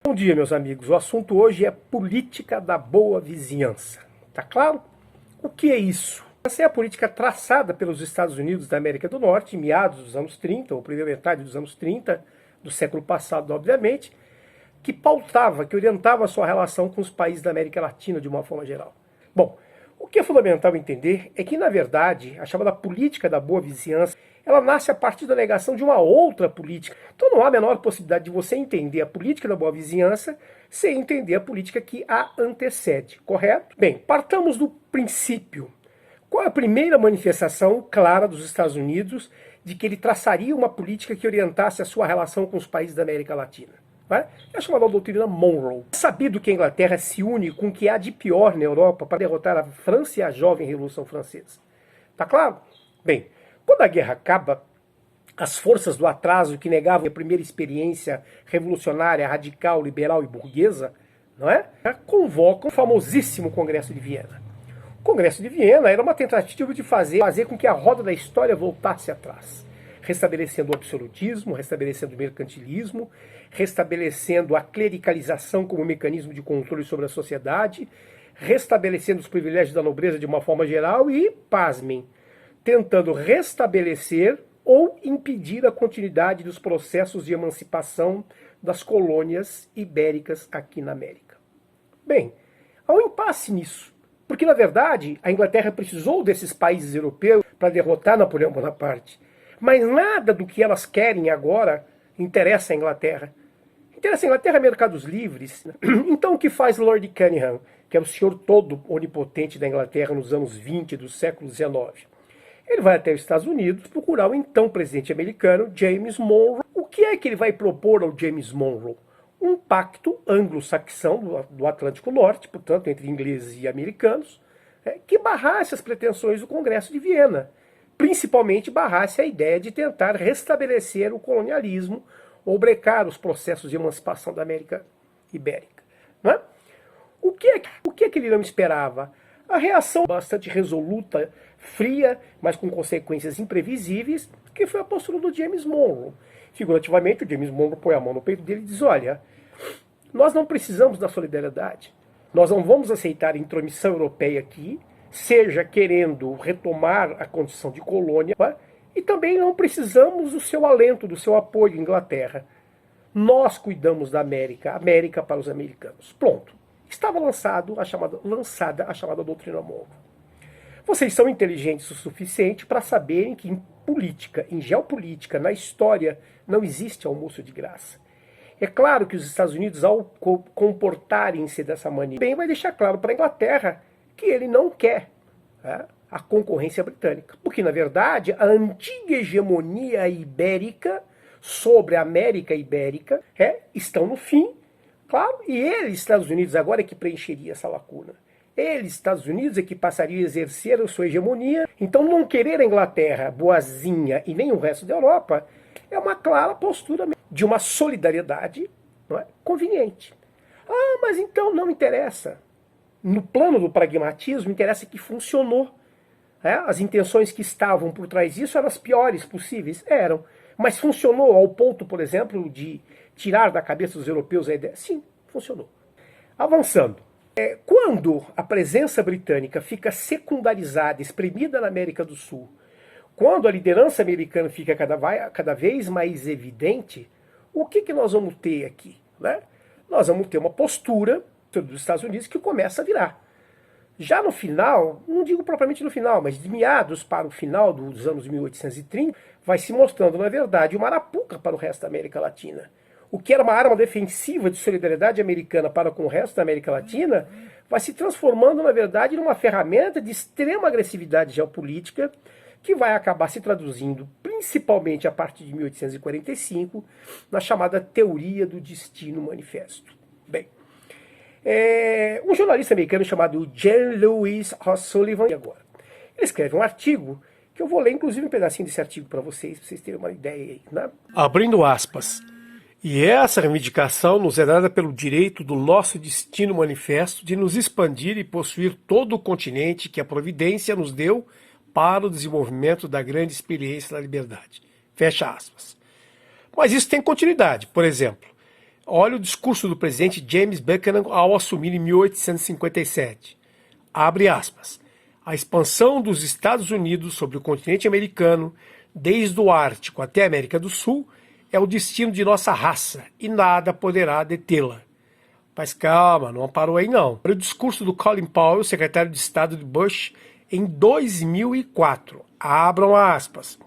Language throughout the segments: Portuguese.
Bom dia, meus amigos. O assunto hoje é política da boa vizinhança. Tá claro? O que é isso? Essa é a política traçada pelos Estados Unidos da América do Norte em meados dos anos 30, ou primeira metade dos anos 30, do século passado, obviamente, que pautava, que orientava a sua relação com os países da América Latina de uma forma geral. Bom, o que é fundamental entender é que, na verdade, a chamada política da boa vizinhança, ela nasce a partir da negação de uma outra política. Então não há a menor possibilidade de você entender a política da boa vizinhança sem entender a política que a antecede, correto? Bem, partamos do princípio. Qual é a primeira manifestação clara dos Estados Unidos de que ele traçaria uma política que orientasse a sua relação com os países da América Latina? É a chamada doutrina Monroe. É sabido que a Inglaterra se une com o que há de pior na Europa para derrotar a França e a jovem Revolução Francesa. Tá claro? Bem, quando a guerra acaba, as forças do atraso que negavam a primeira experiência revolucionária, radical, liberal e burguesa, não é? Convocam o famosíssimo Congresso de Viena. O Congresso de Viena era uma tentativa de fazer com que a roda da história voltasse atrás, restabelecendo o absolutismo, restabelecendo o mercantilismo, restabelecendo a clericalização como mecanismo de controle sobre a sociedade, restabelecendo os privilégios da nobreza de uma forma geral e, pasmem, tentando restabelecer ou impedir a continuidade dos processos de emancipação das colônias ibéricas aqui na América. Bem, há um impasse nisso, porque, na verdade, a Inglaterra precisou desses países europeus para derrotar Napoleão Bonaparte. Mas nada do que elas querem agora interessa a Inglaterra. Interessa a Inglaterra mercados livres. Então o que faz Lord Cunningham, que era o senhor todo onipotente da Inglaterra nos anos 20 do século XIX? Ele vai até os Estados Unidos procurar o então presidente americano, James Monroe. O que é que ele vai propor ao James Monroe? Um pacto anglo-saxão do Atlântico Norte, portanto, entre ingleses e americanos, que barrasse as pretensões do Congresso de Viena. Principalmente barrasse a ideia de tentar restabelecer o colonialismo ou brecar os processos de emancipação da América Ibérica. Não é? O que é que ele não esperava? A reação bastante resoluta, fria, mas com consequências imprevisíveis, que foi a postura do James Monroe. Figurativamente, o James Monroe põe a mão no peito dele e diz: olha, nós não precisamos da solidariedade, nós não vamos aceitar a intromissão europeia aqui, seja querendo retomar a condição de colônia, e também não precisamos do seu alento, do seu apoio, Inglaterra. Nós cuidamos da América, América para os americanos. Pronto. Estava lançada a chamada doutrina Monroe. Vocês são inteligentes o suficiente para saberem que em política, em geopolítica, na história, não existe almoço de graça. É claro que os Estados Unidos, ao comportarem-se dessa maneira, bem vai deixar claro para a Inglaterra que ele não quer a concorrência britânica. Porque, na verdade, a antiga hegemonia ibérica sobre a América Ibérica estão no fim, claro, e ele, Estados Unidos, agora é que preencheria essa lacuna. Ele, Estados Unidos, é que passaria a exercer a sua hegemonia. Então, não querer a Inglaterra boazinha e nem o resto da Europa é uma clara postura de uma solidariedade, não é, conveniente. Ah, mas então não interessa. No plano do pragmatismo, interessa que funcionou. As intenções que estavam por trás disso eram as piores possíveis? Eram. Mas funcionou ao ponto, por exemplo, de tirar da cabeça dos europeus a ideia? Sim, funcionou. Avançando. Quando a presença britânica fica secundarizada, espremida na América do Sul, quando a liderança americana fica cada vez mais evidente, o que nós vamos ter aqui? Nós vamos ter uma postura dos Estados Unidos que começa a virar. Já no final, não digo propriamente no final, mas de meados para o final dos anos 1830, vai se mostrando, na verdade, uma arapuca para o resto da América Latina. O que era uma arma defensiva de solidariedade americana para com o resto da América Latina, vai se transformando, na verdade, numa ferramenta de extrema agressividade geopolítica, que vai acabar se traduzindo, principalmente a partir de 1845, na chamada Teoria do Destino Manifesto. Bem, um jornalista americano chamado J. Louis O'Sullivan, agora, ele escreve um artigo, que eu vou ler, inclusive, um pedacinho desse artigo para vocês terem uma ideia aí. Né? Abrindo aspas. E essa reivindicação nos é dada pelo direito do nosso destino manifesto de nos expandir e possuir todo o continente que a providência nos deu para o desenvolvimento da grande experiência da liberdade. Fecha aspas. Mas isso tem continuidade. Por exemplo, Olha o discurso do presidente James Buchanan ao assumir em 1857. Abre aspas. A expansão dos Estados Unidos sobre o continente americano, desde o Ártico até a América do Sul, é o destino de nossa raça e nada poderá detê-la. Mas calma, não parou aí não. Olha o discurso do Colin Powell, secretário de Estado de Bush, em 2004. Abram aspas.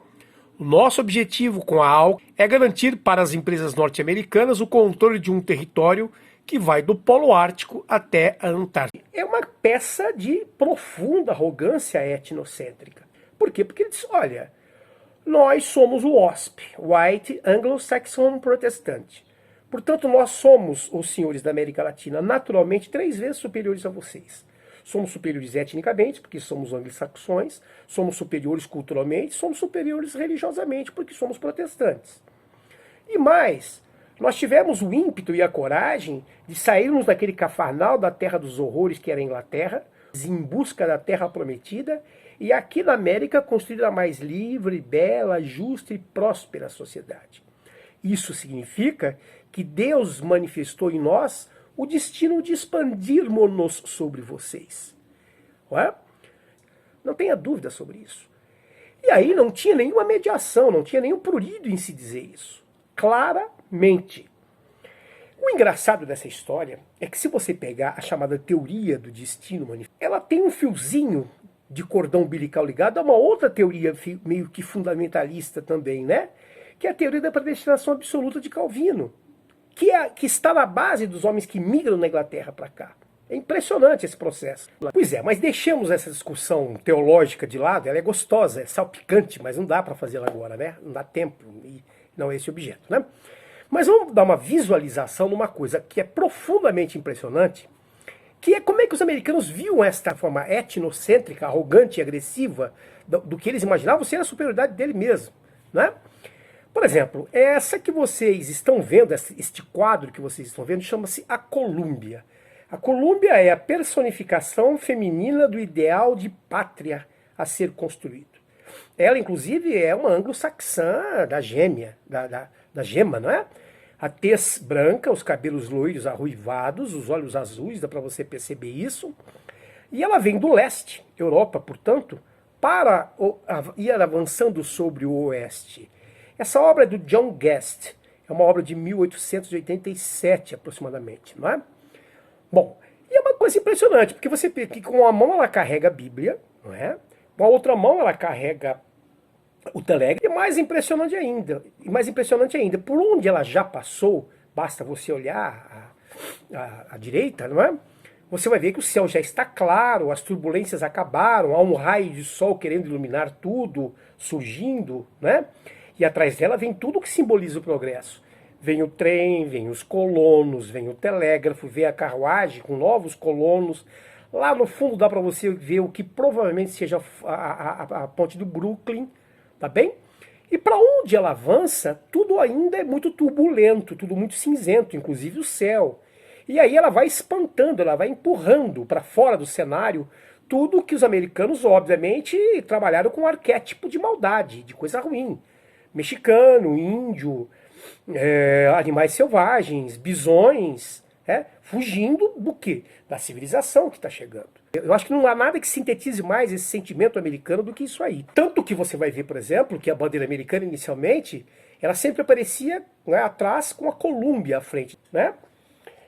O nosso objetivo com a ALC é garantir para as empresas norte-americanas o controle de um território que vai do Polo Ártico até a Antártida. É uma peça de profunda arrogância etnocêntrica. Por quê? Porque ele diz, olha, nós somos o WASP, White Anglo-Saxon Protestant. Portanto, nós somos os senhores da América Latina naturalmente 3 vezes superiores a vocês. Somos superiores etnicamente, porque somos anglo-saxões, somos superiores culturalmente, somos superiores religiosamente, porque somos protestantes. E mais, nós tivemos o ímpeto e a coragem de sairmos daquele cafarnal da terra dos horrores que era a Inglaterra, em busca da terra prometida, e aqui na América construir a mais livre, bela, justa e próspera sociedade. Isso significa que Deus manifestou em nós o destino de expandirmos-nos sobre vocês. Não é? Não tenha dúvida sobre isso. E aí não tinha nenhuma mediação, não tinha nenhum prurido em se dizer isso. Claramente. O engraçado dessa história é que se você pegar a chamada teoria do destino manifesto, ela tem um fiozinho de cordão umbilical ligado a uma outra teoria meio que fundamentalista também, né? Que é a teoria da predestinação absoluta de Calvino, que está na base dos homens que migram na Inglaterra para cá. É impressionante esse processo. Pois é, mas deixemos essa discussão teológica de lado, ela é gostosa, é salpicante, mas não dá para fazê-la agora, né? Não dá tempo, e não é esse o objeto, né? Mas vamos dar uma visualização numa coisa que é profundamente impressionante, que é como é que os americanos viam esta forma etnocêntrica, arrogante e agressiva do que eles imaginavam ser a superioridade dele mesmo, né? Por exemplo, essa que vocês estão vendo, este quadro que vocês estão vendo, chama-se a Colúmbia. A Colúmbia é a personificação feminina do ideal de pátria a ser construído. Ela, inclusive, é uma anglo-saxã da gêmea, da gema, não é? A tez branca, os cabelos loiros arruivados, os olhos azuis, dá para você perceber isso. E ela vem do leste, Europa, portanto, para ir avançando sobre o oeste. Essa obra é do John Guest, é uma obra de 1887 aproximadamente, não é? Bom, e é uma coisa impressionante, porque você vê que com uma mão ela carrega a Bíblia, não é? Com a outra mão ela carrega o Telegram. E mais impressionante ainda, por onde ela já passou, basta você olhar à direita, não é? Você vai ver que o céu já está claro, as turbulências acabaram, há um raio de sol querendo iluminar tudo, surgindo, né? E atrás dela vem tudo que simboliza o progresso. Vem o trem, vem os colonos, vem o telégrafo, vem a carruagem com novos colonos. Lá no fundo dá para você ver o que provavelmente seja a ponte do Brooklyn, tá bem? E para onde ela avança, tudo ainda é muito turbulento, tudo muito cinzento, inclusive o céu. E aí ela vai espantando, ela vai empurrando para fora do cenário tudo que os americanos, obviamente, trabalharam com um arquétipo de maldade, de coisa ruim. Mexicano, índio, animais selvagens, bisões, fugindo do quê? Da civilização que está chegando. Eu acho que não há nada que sintetize mais esse sentimento americano do que isso aí. Tanto que você vai ver, por exemplo, que a bandeira americana inicialmente, ela sempre aparecia, né, atrás com a Columbia à frente, né?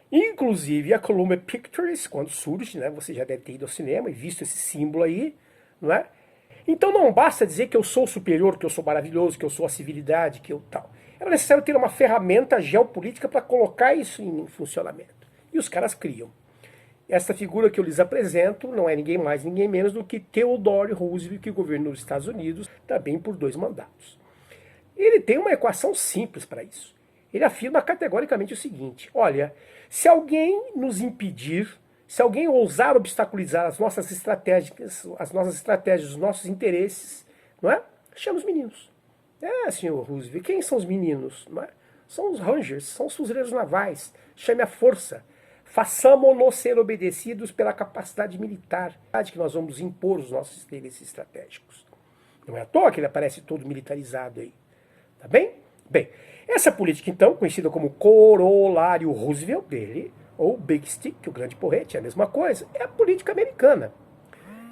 Inclusive a Columbia Pictures, quando surge, né, você já deve ter ido ao cinema e visto esse símbolo aí, não é? Então não basta dizer que eu sou superior, que eu sou maravilhoso, que eu sou a civilidade, que eu tal. Era necessário ter uma ferramenta geopolítica para colocar isso em funcionamento. E os caras criam. Essa figura que eu lhes apresento não é ninguém mais, ninguém menos do que Theodore Roosevelt, que governou os Estados Unidos também por 2 mandatos. Ele tem uma equação simples para isso. Ele afirma categoricamente o seguinte: olha, se alguém nos impedir, se alguém ousar obstaculizar as nossas estratégias, os nossos interesses, não é? Chama os meninos. Senhor Roosevelt, quem são os meninos? Não é? São os Rangers, são os fuzileiros navais. Chame a força. Façamo-nos ser obedecidos pela capacidade militar que nós vamos impor os nossos interesses estratégicos. Não é à toa que ele aparece todo militarizado aí. Tá bem? Bem, essa política, então, conhecida como corolário Roosevelt dele, ou Big Stick, o grande porrete, é a mesma coisa, é a política americana.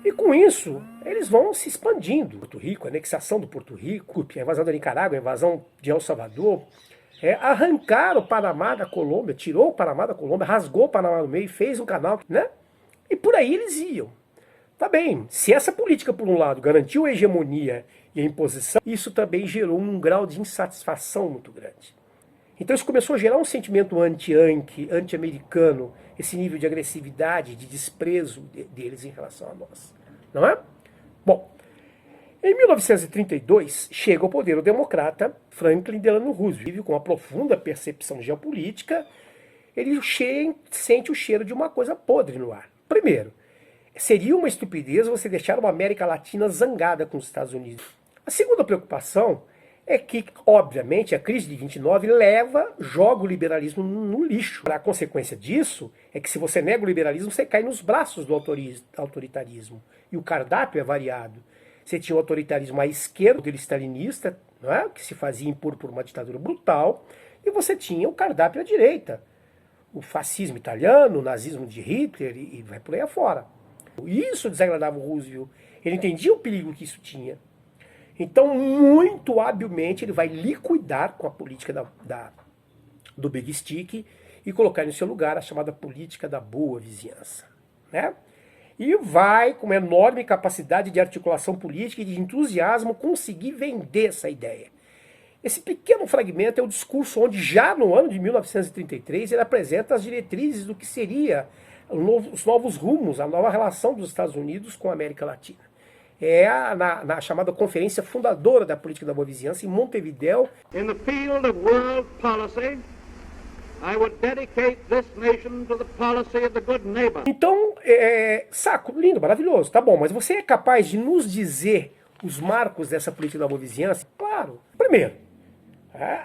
E com isso, eles vão se expandindo. Porto Rico, a anexação do Porto Rico, a invasão da Nicarágua, a invasão de El Salvador, arrancaram o Panamá da Colômbia, tirou o Panamá da Colômbia, rasgou o Panamá no meio, fez um canal, né? E por aí eles iam. Tá bem, se essa política, por um lado, garantiu a hegemonia e a imposição, isso também gerou um grau de insatisfação muito grande. Então isso começou a gerar um sentimento anti-Yankee, anti-americano, esse nível de agressividade, de desprezo deles em relação a nós. Não é? Bom, em 1932, chega ao poder o democrata Franklin Delano Roosevelt, com uma profunda percepção geopolítica, ele sente o cheiro de uma coisa podre no ar. Primeiro, seria uma estupidez você deixar uma América Latina zangada com os Estados Unidos. A segunda preocupação é que, obviamente, a crise de 29 joga o liberalismo no lixo. A consequência disso é que se você nega o liberalismo, você cai nos braços do autoritarismo. E o cardápio é variado. Você tinha o autoritarismo à esquerda, dele stalinista, não é? Que se fazia impor por uma ditadura brutal, e você tinha o cardápio à direita. O fascismo italiano, o nazismo de Hitler e vai por aí afora. Isso desagradava o Roosevelt. Ele entendia o perigo que isso tinha. Então, muito habilmente, ele vai liquidar com a política do Big Stick e colocar no seu lugar a chamada política da boa vizinhança. Né? E vai, com uma enorme capacidade de articulação política e de entusiasmo, conseguir vender essa ideia. Esse pequeno fragmento é o discurso onde, já no ano de 1933, ele apresenta as diretrizes do que seria os novos rumos, a nova relação dos Estados Unidos com a América Latina. Na chamada conferência fundadora da política da boa vizinhança, em Montevideo. In the field of world policy, I would dedicate this nation to the policy of the good neighbor. Então, saco, lindo, maravilhoso, tá bom, mas você é capaz de nos dizer os marcos dessa política da boa vizinhança? Claro. Primeiro,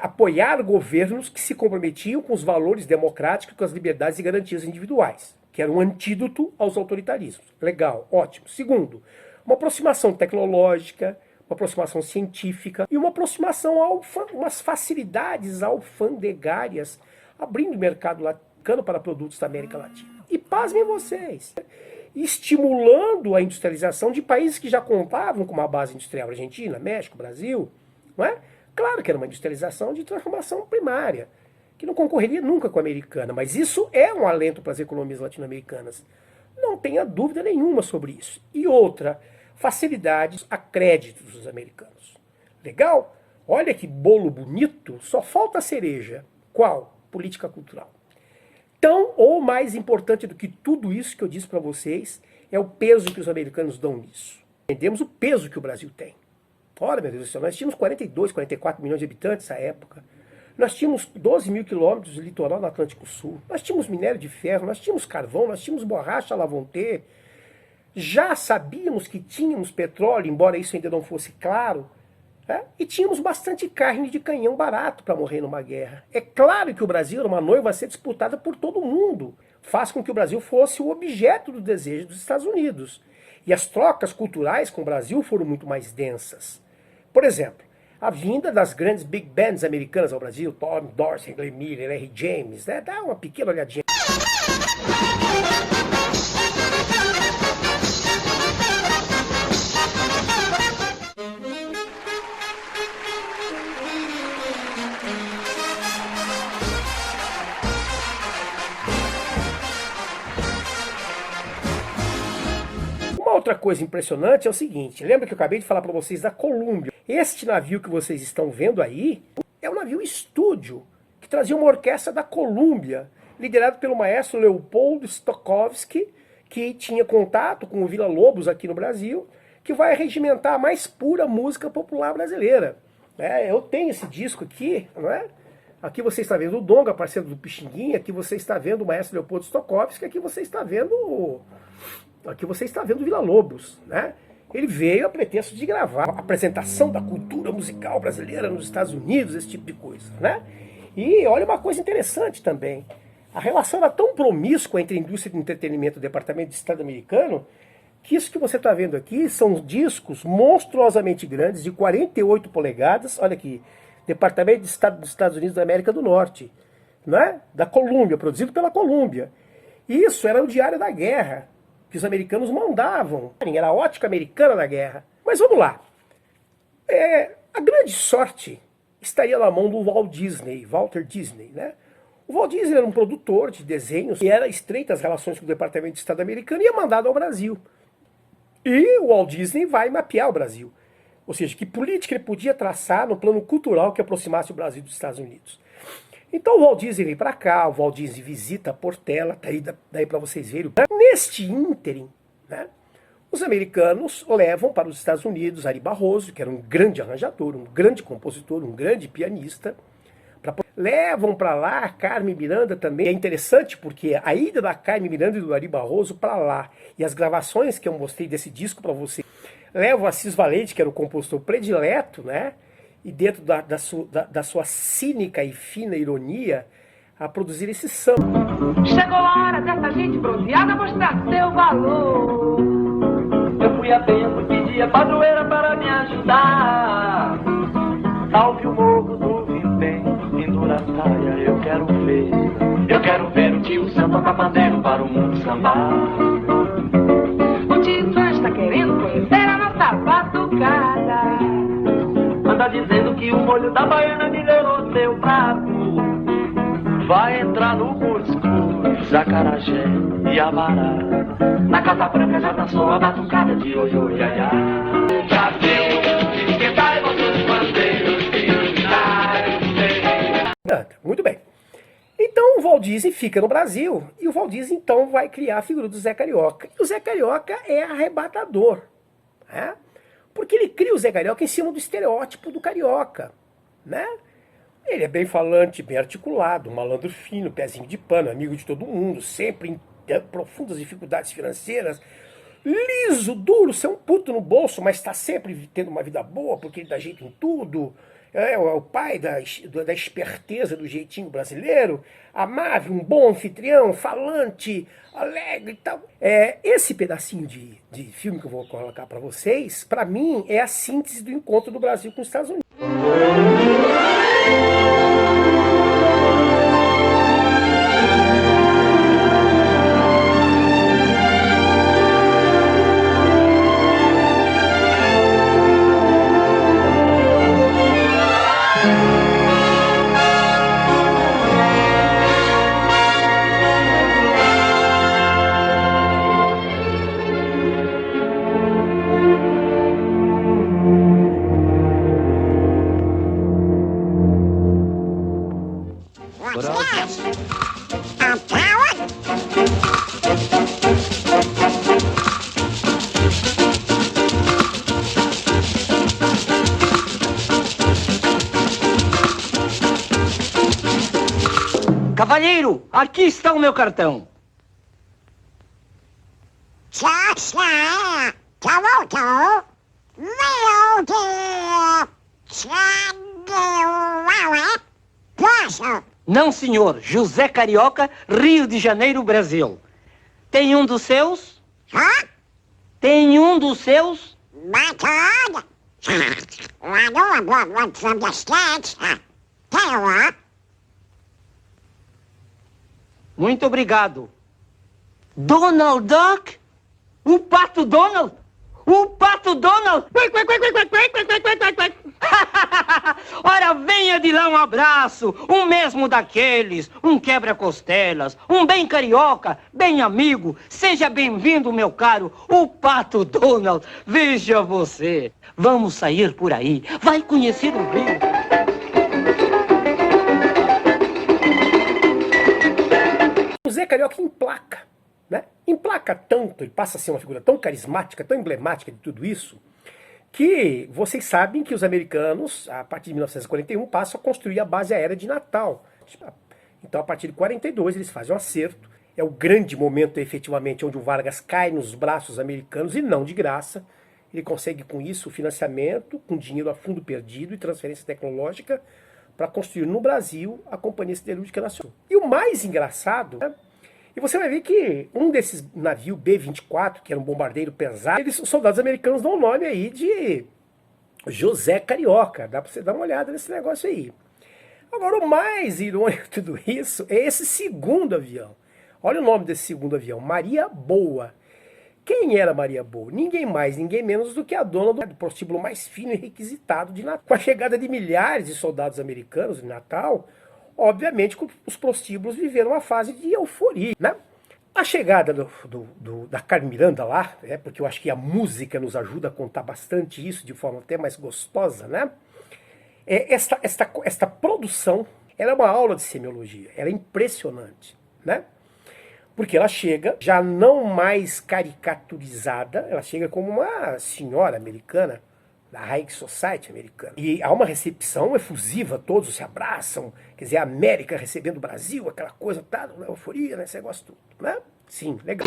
apoiar governos que se comprometiam com os valores democráticos, com as liberdades e garantias individuais, que era um antídoto aos autoritarismos. Legal, ótimo. Segundo, uma aproximação tecnológica, uma aproximação científica e uma aproximação umas facilidades alfandegárias, abrindo o mercado latino para produtos da América Latina. E pasmem vocês, estimulando a industrialização de países que já contavam com uma base industrial, Argentina, México, Brasil, não é? Claro que era uma industrialização de transformação primária, que não concorreria nunca com a americana, mas isso é um alento para as economias latino-americanas. Não tenha dúvida nenhuma sobre isso. E outra, facilidades a créditos dos americanos. Legal? Olha que bolo bonito, só falta a cereja. Qual? Política cultural. Tão ou mais importante do que tudo isso que eu disse para vocês é o peso que os americanos dão nisso. Entendemos o peso que o Brasil tem. Ora, meu Deus do céu, nós tínhamos 42, 44 milhões de habitantes nessa época. Nós tínhamos 12 mil quilômetros de litoral no Atlântico Sul. Nós tínhamos minério de ferro, nós tínhamos carvão, nós tínhamos borracha à Lavonté. Já sabíamos que tínhamos petróleo, embora isso ainda não fosse claro. E tínhamos bastante carne de canhão barato para morrer numa guerra. É claro que o Brasil era uma noiva a ser disputada por todo mundo. Faz com que o Brasil fosse o objeto do desejo dos Estados Unidos. E as trocas culturais com o Brasil foram muito mais densas. Por exemplo, a vinda das grandes big bands americanas ao Brasil, Tom Dorsey, Glenn Miller, R. James, né? Dá uma pequena olhadinha. Outra coisa impressionante é o seguinte, lembra que eu acabei de falar para vocês da Columbia? Este navio que vocês estão vendo aí é um navio estúdio, que trazia uma orquestra da Columbia, liderado pelo maestro Leopold Stokowski, que tinha contato com o Vila Lobos aqui no Brasil, que vai regimentar a mais pura música popular brasileira. Eu tenho esse disco aqui, não é? Aqui você está vendo o Donga, parceiro do Pixinguinha, aqui você está vendo o maestro Leopold Stokowski, aqui você está vendo o Vila Lobos, né? Ele veio a pretexto de gravar a apresentação da cultura musical brasileira nos Estados Unidos, esse tipo de coisa, né? E olha uma coisa interessante também. A relação era tão promíscua entre a indústria de entretenimento e o Departamento de Estado americano, que isso que você está vendo aqui são discos monstruosamente grandes, de 48 polegadas, olha aqui, Departamento de Estado dos Estados Unidos da América do Norte, né? Da Colômbia, produzido pela Colômbia. Isso era o diário da guerra, que os americanos mandavam. Era a ótica americana da guerra. Mas vamos lá. A grande sorte estaria na mão do Walt Disney, Walter Disney, né? O Walt Disney era um produtor de desenhos e era estreitas relações com o Departamento de Estado americano e é mandado ao Brasil. E o Walt Disney vai mapear o Brasil. Ou seja, que política ele podia traçar no plano cultural que aproximasse o Brasil dos Estados Unidos. Então o Walt Disney vem para cá, o Walt Disney visita Portela, daí para vocês verem. Neste ínterim, né, os americanos levam para os Estados Unidos Ari Barroso, que era um grande arranjador, um grande compositor, um grande pianista. Levam para lá a Carmen Miranda também. É interessante porque a ida da Carmen Miranda e do Ari Barroso para lá e as gravações que eu mostrei desse disco para você levam a Assis Valente, que era o compositor predileto, né? E dentro da sua cínica e fina ironia, a produzir esse samba. Chegou a hora dessa gente bronzeada mostrar seu valor. Eu fui a tempo e pedi a padroeira para me ajudar. Salve o morro do Vipém, pendura a saia, eu quero ver. Eu quero ver o tio Sam tocar pandeiro para o mundo sambar. O tio Sam está querendo conhecer a nossa batucada. Anda dizendo que o molho da baiana melhorou seu prato. Vai entrar no cuscuz, acarajé e abará. Na Casa Branca já dançou a batucada de hoje, oi, ai, ai. Já viu, esquentar os bandeiros de Muito bem. Então o Walt Disney fica no Brasil e o Walt Disney então vai criar a figura do Zé Carioca. E o Zé Carioca é arrebatador, né? Porque ele cria o Zé Carioca em cima do estereótipo do carioca, né? Ele é bem falante, bem articulado, malandro fino, pezinho de pano, amigo de todo mundo, sempre em profundas dificuldades financeiras, liso, duro, ser um puto no bolso, mas está sempre tendo uma vida boa porque ele dá jeito em tudo. É o pai da esperteza do jeitinho brasileiro, amável, um bom anfitrião, falante, alegre e tal. Esse pedacinho de filme que eu vou colocar para vocês, para mim, é a síntese do encontro do Brasil com os Estados Unidos. Cavalheiro, aqui está o meu cartão. Não, senhor. José Carioca, Rio de Janeiro, Brasil. Tem um dos seus? Tem um dos seus? Muito obrigado. Donald Duck? O Pato Donald? O Pato Donald? Ora, venha de lá um abraço, um mesmo daqueles, um quebra-costelas, um bem carioca, bem amigo. Seja bem-vindo, meu caro, o Pato Donald. Veja você, vamos sair por aí, vai conhecer o Rio. O Zé Carioca emplaca, né? Emplaca tanto, ele passa a ser uma figura tão carismática, tão emblemática de tudo isso, que vocês sabem que os americanos, a partir de 1941, passam a construir a base aérea de Natal. Então, a partir de 42, eles fazem um acerto. É o grande momento, efetivamente, onde o Vargas cai nos braços americanos, e não de graça. Ele consegue, com isso, o financiamento, com dinheiro a fundo perdido e transferência tecnológica, para construir no Brasil a Companhia Siderúrgica Nacional. E o mais engraçado, né? E você vai ver que um desses navios B-24, que era um bombardeiro pesado, os soldados americanos dão o nome aí de José Carioca, dá para você dar uma olhada nesse negócio aí. Agora, o mais irônico de tudo isso é esse segundo avião. Olha o nome desse segundo avião, Maria Boa. Quem era Maria Boa? Ninguém mais, ninguém menos do que a dona do prostíbulo mais fino e requisitado de Natal. Com a chegada de milhares de soldados americanos em Natal, obviamente os prostíbulos viveram uma fase de euforia, né? A chegada da Carmen Miranda lá, porque eu acho que a música nos ajuda a contar bastante isso de forma até mais gostosa, né? Esta produção, ela é uma aula de semiologia, ela é impressionante, né? Porque ela chega já não mais caricaturizada, ela chega como uma senhora americana, da High Society americana. E há uma recepção efusiva, todos se abraçam, quer dizer, a América recebendo o Brasil, aquela coisa, tá, euforia, né, esse negócio tudo, né? Sim, legal.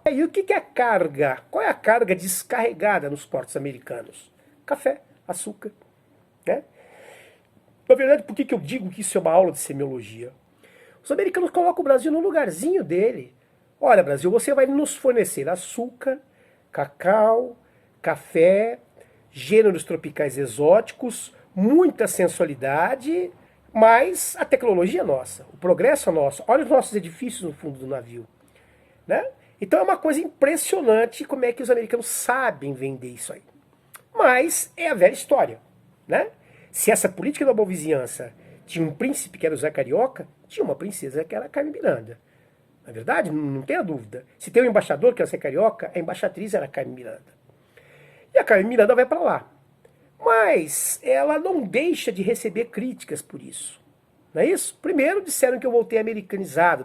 E o que é a carga? Qual é a carga descarregada nos portos americanos? Café, açúcar, né? Na verdade, por que eu digo que isso é uma aula de semiologia? Os americanos colocam o Brasil no lugarzinho dele. Olha, Brasil, você vai nos fornecer açúcar, cacau, café, gêneros tropicais exóticos, muita sensualidade, mas a tecnologia é nossa, o progresso é nosso. Olha os nossos edifícios no fundo do navio, né? Então é uma coisa impressionante como é que os americanos sabem vender isso aí. Mas é a velha história, né? Se essa política da boa vizinhança tinha um príncipe que era o Zé Carioca, tinha uma princesa que era a Carmen Miranda. Na verdade, não tenha dúvida. Se tem um embaixador que é o Zé Carioca, a embaixatriz era a Carmen Miranda. E a Carmen Miranda vai para lá. Mas ela não deixa de receber críticas por isso. Não é isso? Primeiro disseram que eu voltei americanizado.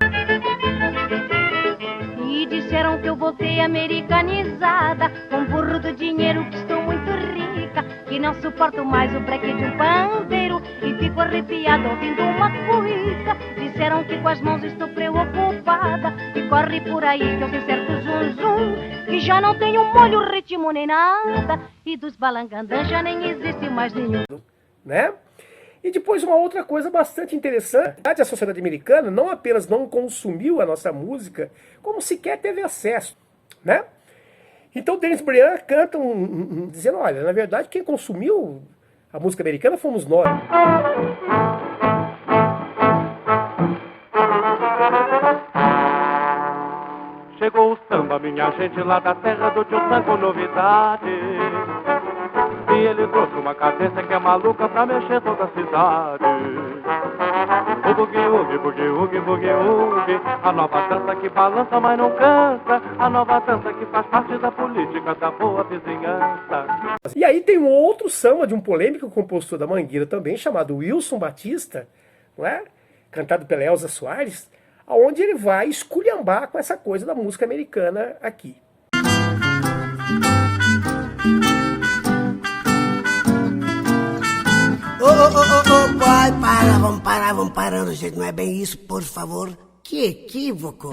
E disseram que eu voltei americanizada, com burro do dinheiro que estou muito rica, que não suporto mais o breque de um pandeiro e fico arrepiada ouvindo uma cuíca. Disseram que com as mãos estou preocupada e corre por aí que eu tenho certo zum-zum, que já não tenho molho, ritmo nem nada, e dos balangandãs já nem existe mais nenhum. Né? E depois uma outra coisa bastante interessante, a sociedade americana não apenas não consumiu a nossa música, como sequer teve acesso, né? Então Dennis Brian canta dizendo, olha, na verdade quem consumiu a música americana fomos nós. Chegou o samba, minha gente, lá da terra do tio Sam com novidade. E ele trouxe uma cabeça que é maluca pra mexer toda a cidade. O bugue-ugue, bugue-ugue, bugue-ugue, a nova dança que balança mas não cansa, a nova dança que faz parte da política da boa vizinhança. E aí tem um outro samba de um polêmico compositor da Mangueira também, chamado Wilson Batista, não é? Cantado pela Elza Soares, onde ele vai esculhambar com essa coisa da música americana aqui. Pai, vamos parando, gente, não é bem isso, por favor. Que equívoco.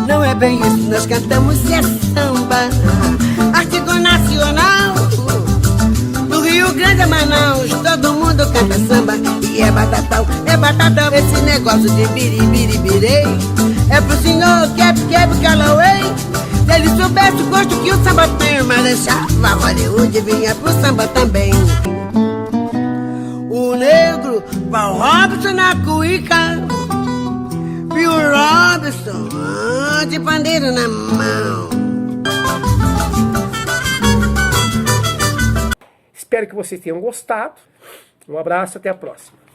Não é bem isso, nós cantamos é samba, artigo nacional. Do Rio Grande a Manaus, todo mundo canta samba. E é batatão, esse negócio de biribiribirei é pro senhor quebra calauei. Se ele soubesse o gosto que o samba tem, mas deixava Hollywood vinha pro samba também. O negro, Val Robson na cuíca, Bill Robinson, de pandeiro na mão. Espero que vocês tenham gostado. Um abraço, até a próxima.